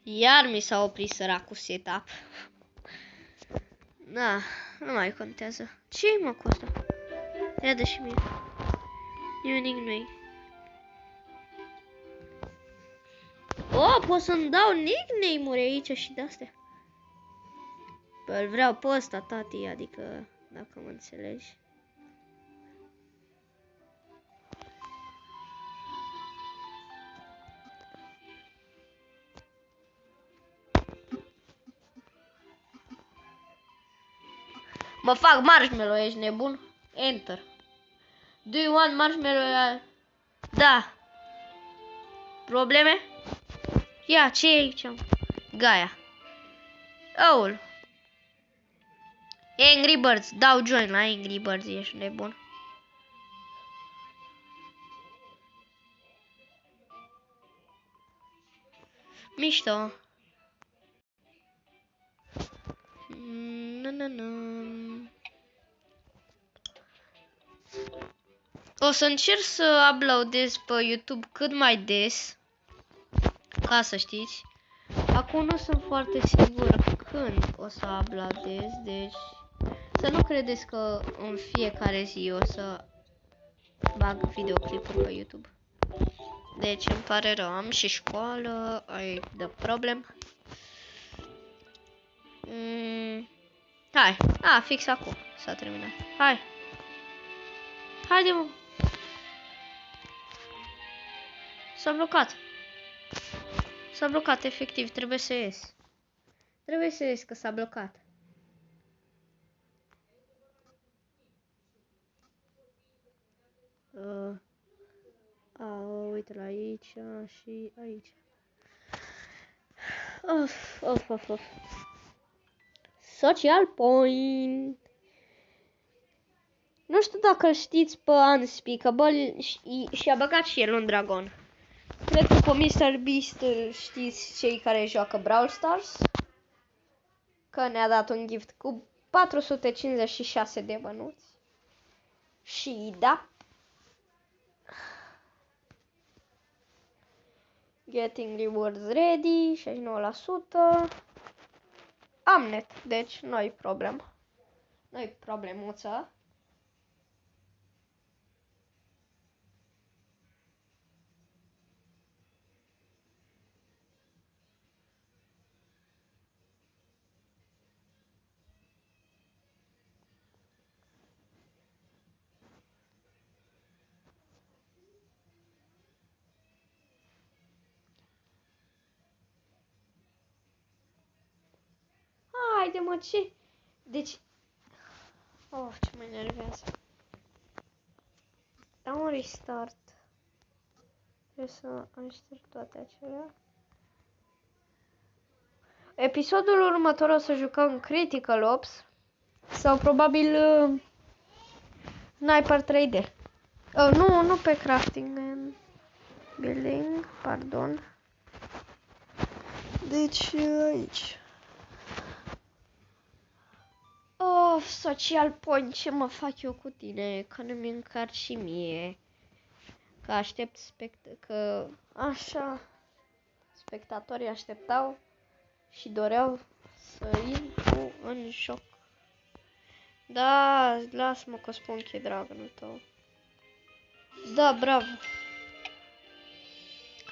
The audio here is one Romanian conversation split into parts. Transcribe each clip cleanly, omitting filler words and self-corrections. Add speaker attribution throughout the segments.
Speaker 1: Iar mi s-a oprit săracul setup. Da, nu mai contează. Ce-i mă cu asta? Ia dă și mie. Nimic nu-i. Oh, pot să-mi dau nickname-uri aici și de-astea. Bă, îl vreau pe ăsta, tati, adică, dacă mă înțelegi. Mă fac marshmallow, ești nebun? Enter. Do you want marshmallow? Da. Probleme? Ia, ce e aici? Gaia. Aul. Angry Birds. Dau join la Angry Birds, ești nebun. Mișto. O să încerc să uploadez pe YouTube cât mai des, ca să știți. Acum nu sunt foarte sigur când o să uploadez, deci să nu credeți că în fiecare zi o să bag videoclipuri pe YouTube. Deci îmi pare rău, am și școală, ai de problem. Hai, fix acum s-a terminat. Hai. Haide, mă. S-a blocat. S-a blocat, efectiv, trebuie să ies. Trebuie să ies, că s-a blocat. Uite la aici și aici. Of. Social point. Nu știu dacă îl știți pe Unspeakable și-a băgat și el un dragon. Cred că pe Mr. Beast îl știți cei care joacă Brawl Stars. Că ne-a dat un gift cu 456 de bănuți. Și da. Getting rewards ready, 69%. Am net, deci nu-i problemă. Nu-i problemuță. Haide, mă, ce? Deci... ce mă enervează. Dau un restart. Trebuie să aștept toate acelea. Episodul următor o să jucăm Critical Ops. Sau probabil... Sniper 3D. Nu pe crafting and building, pardon. Deci, aici. Social point, ce mă fac eu cu tine? Că nu-mi încarc și mie. Că aștept că așa spectatorii așteptau și doreau să intru în joc. Da, lasă-mă că spun că e dragonul tău. Da, bravo.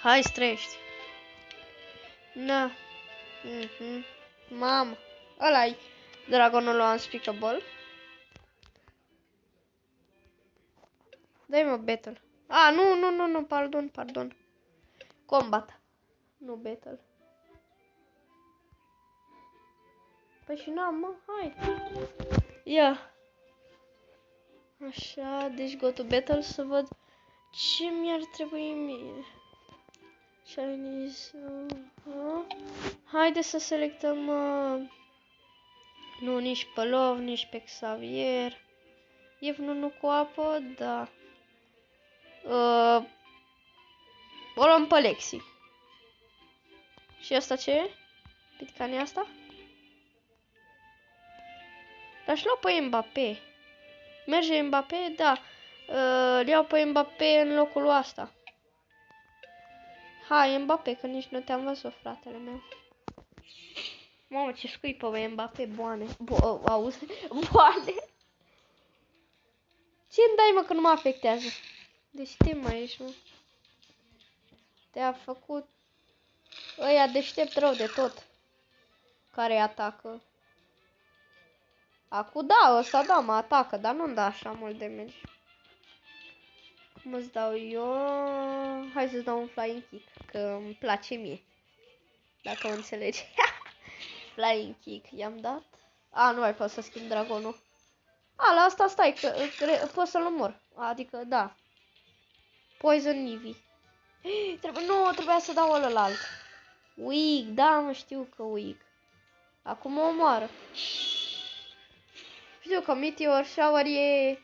Speaker 1: Hai, străiești. Da. Mamă. Ăla-i dragonul Unspeakable. Dai-mă battle. Nu, pardon. Combat. Nu battle. Păi și n-am, mă, hai. Ia. Așa, deci go to battle să văd ce mi-ar trebui mie. Chinese. Haide să selectăm. Nu, nici pe Love, nici pe Xavier. Nu cu apă, da. O luăm pe Lexi. Și asta ce e? Pitcania asta? L-aș lua pe Mbappé. Merge Mbappé? Da. Îl iau pe Mbappé în locul ăsta. Hai, Mbappé, că nici nu te-am văzut, fratele meu. Mamă, ce scuipă, băi, Mbappé, boane. Auzi? Boane. Ce-mi dai, mă, că nu mă afectează? Deci te mai ești, mă. Te-a făcut ăia deștept rău de tot. Care atacă. Acu da, ăsta da, mă atacă, dar nu-mi da așa mult damage. Cum îți dau eu? Hai să-ți dau un flying kick, că îmi place mie. Dacă o înțelegi. Flying kick, i-am dat. A, nu mai pot să schimb dragonul. A, la asta stai, că pot să-l omor. Adică, da. Poison Ivy. Trebuia să dau ălălalt. Weak, da, mă, știu că weak. Acum mă omoară. Știu că Meteor Shower e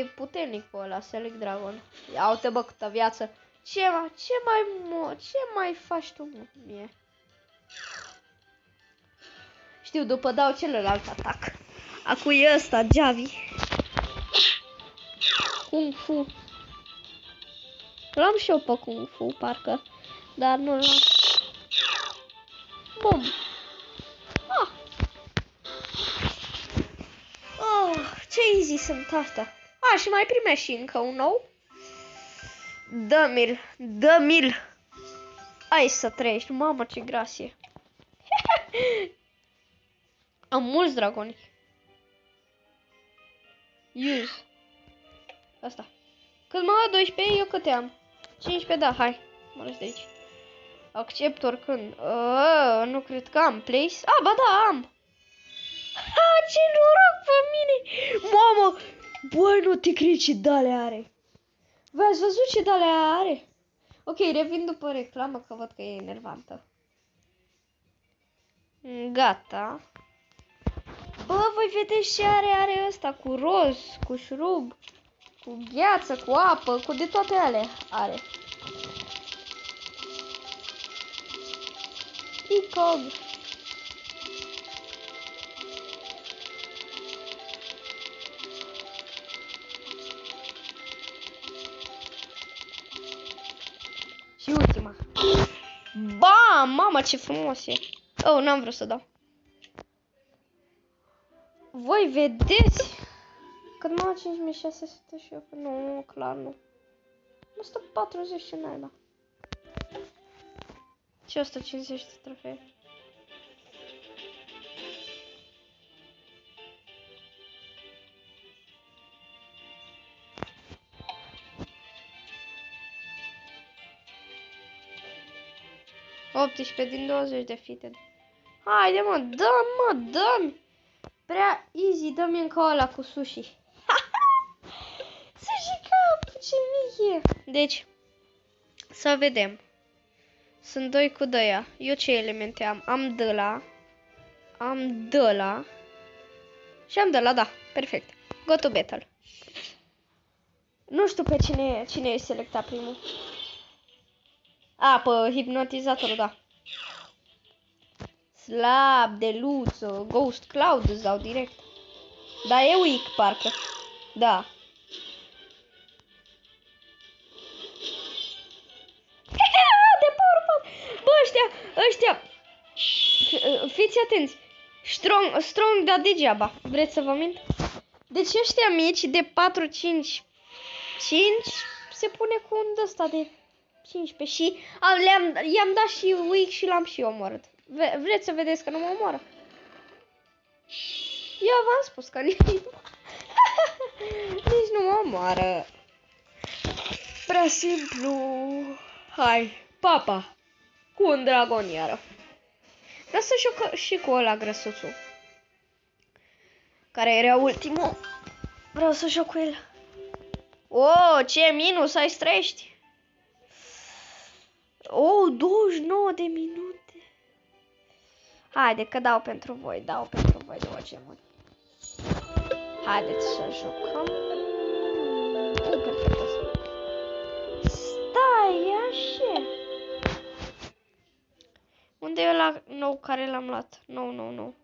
Speaker 1: puternic pe ăla, Select Dragon. Ia uite, bă, câtă viață. Ce mai faci tu, mie? Știu, după dau celălalt atac. Acu e ăsta, Javi. Kung Fu. L-am și eu pe Kung Fu, parcă. Dar nu l-am. Bum. Ah. Oh, ce easy sunt astea. A, și mai primești și încă un nou. Dă-mi-l. Hai să trăiești. Mamă, ce grasie. Am mulți dragoni. Use. Asta. Cât mă dă 12, eu câte am? 15, da, hai. Mă las de aici. Accept oricând. Nu cred că am place. A, ba da, am. Ha, ce noroc pe mine. Mamă. Băi, nu te cred ce dale are. V-ați văzut ce dale are? Ok, revin după reclamă că văd că e enervantă. Gata. Bă, voi vedeți ce are ăsta cu roz, cu șurub, cu gheață, cu apă, cu de toate alea are. Icog. Și ultima. Bam! Mama, ce frumos e. Oh, n-am vrut să dau. Voi vedeți? Cât mă 5600 și eu. Nu, clar nu. 140 și naiba. Și 150 de trofee. Din 20 de fite. Haide, mă, dă-mi. Prea easy, dă-mi încă ăla cu sushi. Sushi cap, ce mic e. Deci, să vedem. Sunt doi cu dăia. Eu ce elemente am? Am de la. Și am de la, da. Perfect. Go to battle. Nu știu pe cine e selectat primul. A, pe hipnotizatorul, da. Slab, Deluță, Ghost Cloud îți dau direct. Da, e weak, parcă. Da. De power. Bă, ăștia. Fiți atenți. Strong, dar degeaba. Vreți să vă mint? Deci ăștia mici de 4, 5 se pune cu un ăsta de 15 și i-am dat și weak și l-am și omorât. Vreți să vedeți că nu mă omoară? Eu v-am spus că nici nu mă omoară. Prea simplu. Hai, papa. Cu un dragon iară. Vreau să joc și cu ăla grăsuțul. Care era ultimul. Vreau să joc cu el. Oh, ce minus ai strești. Oh, 29 de minute. Haide că dau pentru voi de orice mod. Haideți să jucăm. Perfect asta. Stai, așa. Unde e ăla nou care l-am luat? Nou.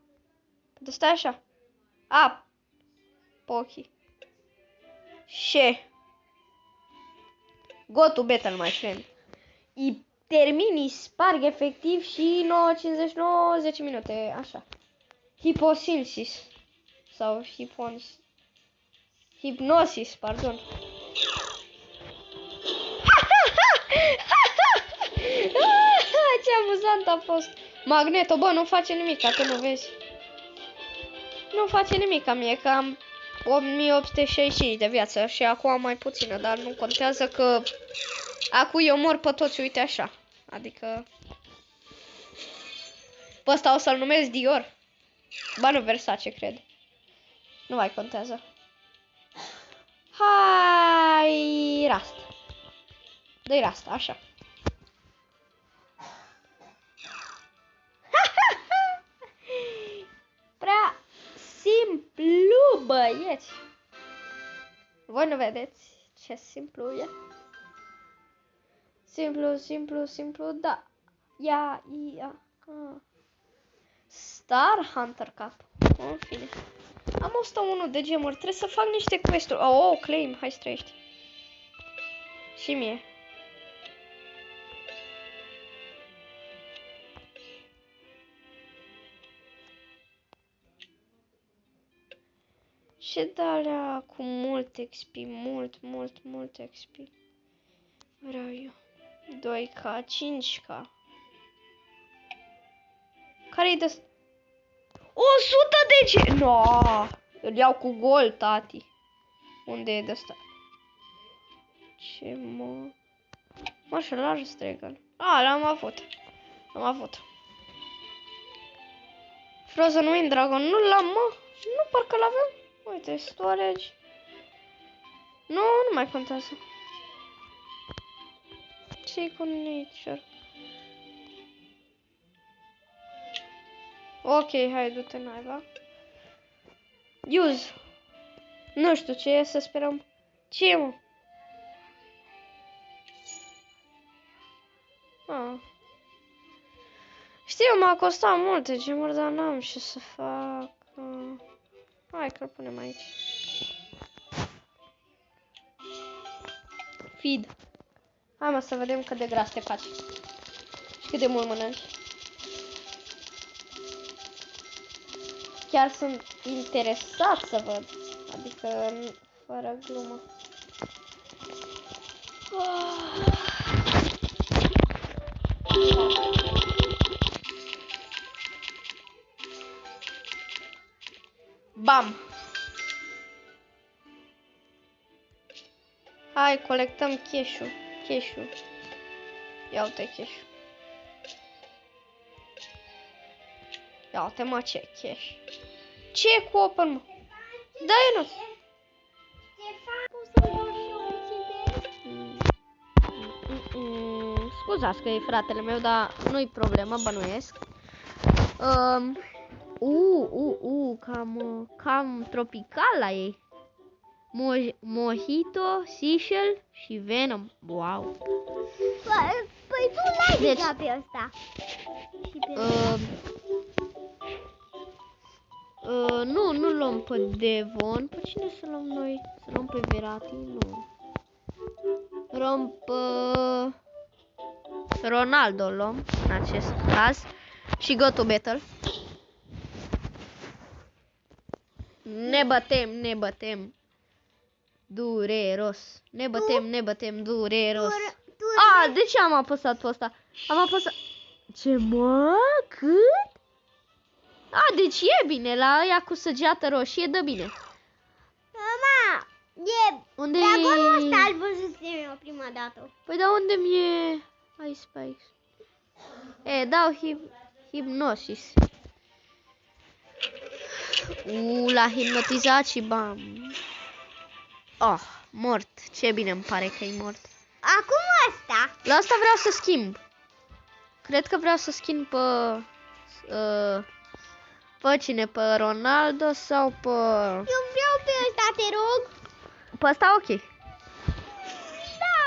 Speaker 1: De stai așa. A. Pochi. Ce? Go to battle, my friend. termini, sparg efectiv și 9:59, 10 minute, așa. Hiposinsis sau hipnosis, pardon. Ce amuzant a fost. Magneto, bă, nu face nimic, că nu vezi. Nu face nimic, mie, că am 8865 de viață și acum am mai puțină, dar nu contează că acum eu mor pe toți, uite așa. Adică pe ăsta o să-l numesc Dior. Ba nu, Versace, cred. Nu mai contează. Hai, rast. Dă-i rast, așa. Prea simplu, băieți. Voi nu vedeți ce simplu e? Simplu, simplu, simplu, da. Ia. Star Hunter Cup. În fine. Am 101 de gemuri. Trebuie să fac niște quest-uri. Oh, claim. Hai să trăiești. Și mie. Ce de-alea cu mult XP, mult XP. Vreau eu. 2K, 5K. Care-i de... 100 de ce? No! Îl iau cu gol, tati. Unde e de asta? Ce mă... Marșalar Stregan. L-am avut. Frozen Wind Dragon. Nu l-am, mă. Nu, parcă l-avem. Uite, storage. Nu mai contează. Ce-i cu nature? Ok, hai, du-te naiba. Use. Nu știu ce e, să sperăm. Ce e, mă? Știu, m-a costat multe gemuri, dar n-am ce să fac. Hai că-l punem aici. Feed. Hai, mă, să vedem cât de gras te faci. Și cât de mult mănânci. Chiar sunt interesat să văd. Adică, fără glumă. Bam! Hai, colectăm cash-ul. Ia uite cash-ul. Ia uite, mă, ce cash. Ce e cu open, mă? Da-i nu. Scuzați că e fratele meu, dar nu-i problemă, bănuiesc. Cam tropical la ei. Mojito, Seashell și Venom. Wow.
Speaker 2: Păi tu n-ai deja pe ăsta.
Speaker 1: Nu luăm pe Devon. Pe cine să luăm noi? Să luăm pe Verratti? Nu. Luăm pe Ronaldo luăm în acest caz. Și go to battle. Ne bătem. Dureros. Ne bătem dureros. De ce am apăsat pe ăsta? Am apăsat... Ce, mă? Cât? Deci e bine. La ăia cu săgeată roșie dă bine.
Speaker 2: Mama,
Speaker 1: unde
Speaker 2: dragonul ăsta îl văzusem eu prima dată.
Speaker 1: Păi da, unde mi-e Ice Spikes? Dau hipnosis. L-a hipnotizat și bam. Mort. Ce bine îmi pare că e mort.
Speaker 2: Acum ăsta.
Speaker 1: La asta vreau să schimb. Cred că vreau să schimb pe cine? Pe Ronaldo sau pe...
Speaker 2: Eu vreau pe ăsta, te rog.
Speaker 1: Pe ăsta, ok.
Speaker 2: Da.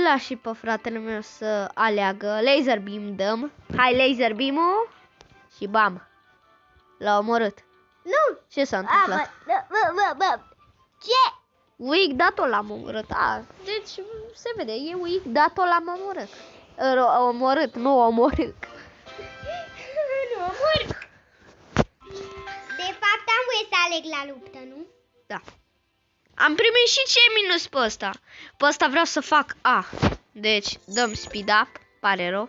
Speaker 1: Las și pe fratele meu să aleagă. Laser beam dăm. Hai, laser beam-ul. Și bam. L-a omorât.
Speaker 2: Nu.
Speaker 1: Ce s-a întâmplat?
Speaker 2: Ce?
Speaker 1: Weak, dat-o l-am omorât. Deci se vede, e weak, dat-o l-am omorât. Omorât, nu omorât.
Speaker 2: Nu, omor. De fapt am voie să aleg la luptă, nu?
Speaker 1: Da. Am primit și ce minus pe ăsta. Pe ăsta vreau să fac A. Deci dăm speed up. Pare rău.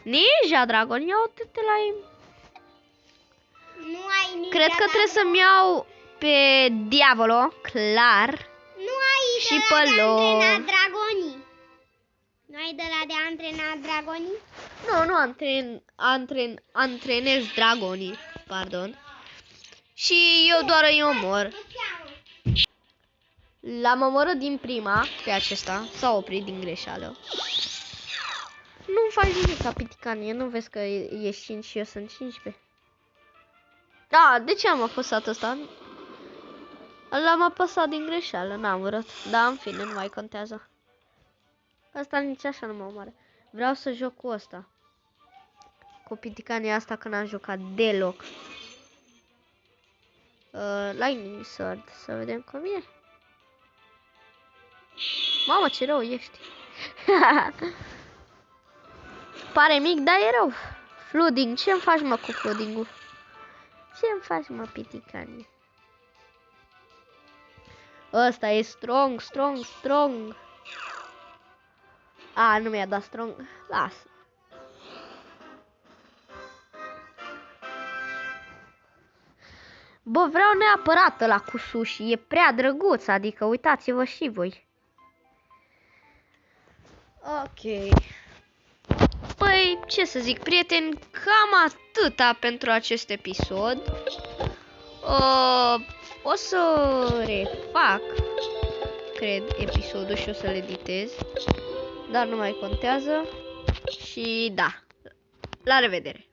Speaker 1: Ninja Dragon, iau-te la ei.
Speaker 2: Nu ai nici.
Speaker 1: Cred că trebuie să-mi iau pe Diavolo, clar.
Speaker 2: Nu ai
Speaker 1: și
Speaker 2: de
Speaker 1: pe
Speaker 2: la de
Speaker 1: loc.
Speaker 2: antrenat dragonii. Nu ai de la de antrenat dragonii?
Speaker 1: Nu antrenez dragonii, pardon. Și eu doar îi omor. L-am omorât din prima pe acesta, s-a oprit din greșeală. Nu-mi faci nimic ca piticanie, nu vezi că ești 5 și eu sunt 15? Da, de ce am apăsat ăsta? L-am apăsat din greșeală, n-am vrut. Da, în fine, nu mai contează. Asta nici așa nu mă omoară. Vreau să joc cu ăsta. Cu piticania asta că n-am jucat deloc. Lightning Sword, să vedem cum e. Mamă, ce rău ești. Pare mic, dar e rău. Flooding, ce-mi faci, mă, cu flooding-ul? Ce-mi faci, mă, piticanie? Ăsta e strong, strong, strong. A, nu mi-a dat strong. Lasă. Bă, vreau neapărat ăla cu sushi. E prea drăguț, adică uitați-vă și voi. Ok. Păi, ce să zic, prieteni, cam atâta pentru acest episod. O să refac, cred, episodul și o să-l editez. Dar nu mai contează. Și da, la revedere!